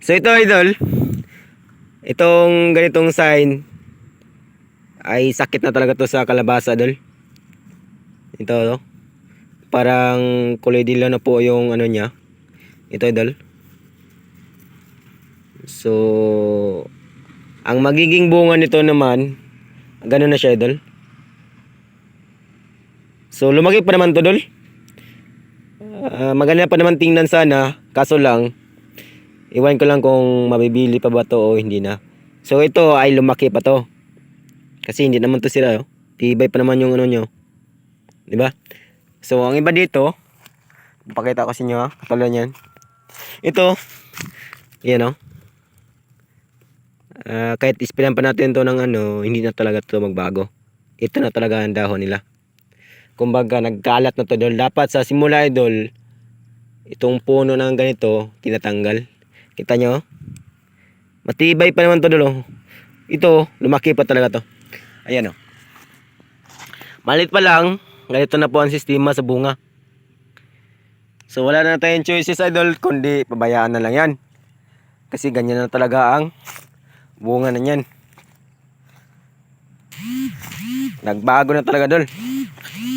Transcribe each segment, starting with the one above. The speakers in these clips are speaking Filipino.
So ito idol, itong ganitong sign ay sakit na talaga to sa kalabasa idol. Ito no? Parang kulay dilaw na po yung ano niya. Ito idol. So ang magiging bunga nito naman, ganun na siya idol. So lumaki pa naman to idol. Maganda pa naman tingnan sana, kaso lang iwan ko lang kung mabibili pa ba to o hindi na. So ito ay lumaki pa to. Kasi hindi naman to sila, oh. Tibay pa naman yung ano nyo. 'Di ba? So ang iba dito, pakita ko sa inyo, ha. Katulad niyan. Ito, yan oh. Kahit ispilan pa natin to ng ano, hindi na talaga to magbago. Ito na talaga ang dahon nila. Kumbaga nagkalat na to idol. Dapat sa simula idol, itong puno ng ganito tinatanggal. Kita nyo? Matibay pa naman to idol, oh. Ito, lumaki pa talaga to. Ayan oh. Malit pa lang, ganito na po ang sistema sa bunga. So wala na tayong choices idol, kundi pabayaan na lang yan. Kasi ganyan na talaga ang bunga na yan. Nagbago na talaga idol.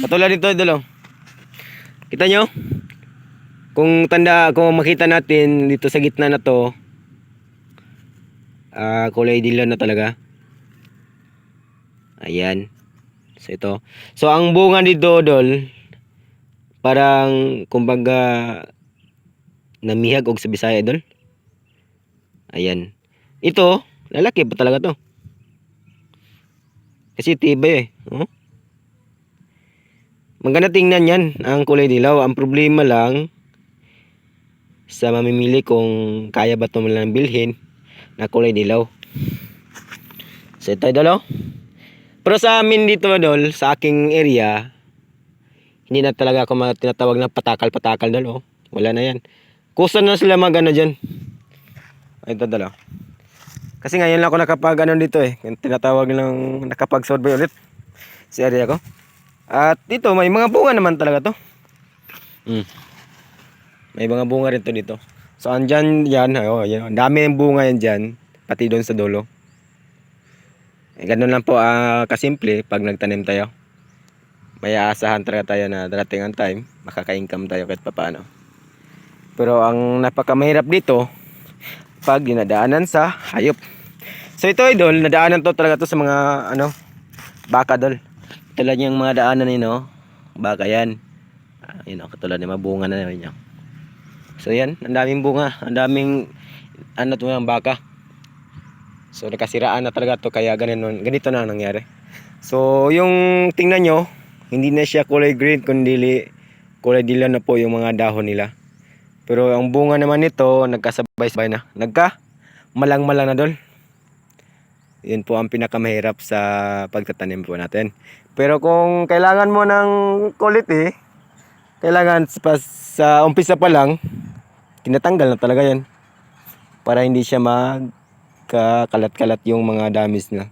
Katulad nito idol, oh. Kita nyo? Kung makita natin dito sa gitna na to, kulay dilaw na talaga. Ayan. So ito. So ang bunga dito idol, parang kumbaga namihag og sa Bisaya idol. Ayan. Ito, lalaki pa talaga to. Kasi tibay eh. Oh. Maganda tingnan yan, ang kulay dilaw. Ang problema lang sa mamimili kung kaya ba ito lang bilhin na kulay dilaw. So ito idol, oh. Pero sa amin dito idol, sa aking area, hindi na talaga ako tinatawag na patakal-patakal idol, oh. Wala na yan. Kusa na sila mag ano dyan. Ito idol, oh. Kasi ngayon lang ako nakapag ano dito eh. Tinatawag lang nakapag-survey ulit sa area ko. At dito may mga bunga naman talaga to. May mga bunga rin to dito. So andyan yan, oh, yan. Ang dami ng bunga yan dyan, pati doon sa dulo. Ganun lang po kasimple pag nagtanim tayo. May aasahan talaga tayo na darating ang time, makaka-income tayo kahit papaano. Pero ang napakamahirap dito, pag dinadaanan sa hayop. So ito idol, nadaanan to talaga to sa mga ano, baka idol. Tulad yung mga daanan nino, baka yan. Yun, katulad ng mga bunga na yun. So yan, ang daming bunga, ang daming ano to ng baka. So nakasiraan na talaga to, kaya ganito na nangyari. So yung tingnan nyo, hindi na siya kulay green kundi kulay dilaw na po yung mga dahon nila. Pero ang bunga naman nito nagkasabay-sabay na, malang-malang na dol. Yun po ang pinakamahirap sa pagtatanim po natin. Pero kung kailangan mo ng quality, kailangan sa umpisa pa lang tinatanggal na talaga yan para hindi siya magkakalat-kalat yung mga damis na.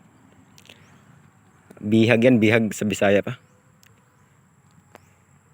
Bihag yan, bihag sa Bisaya pa.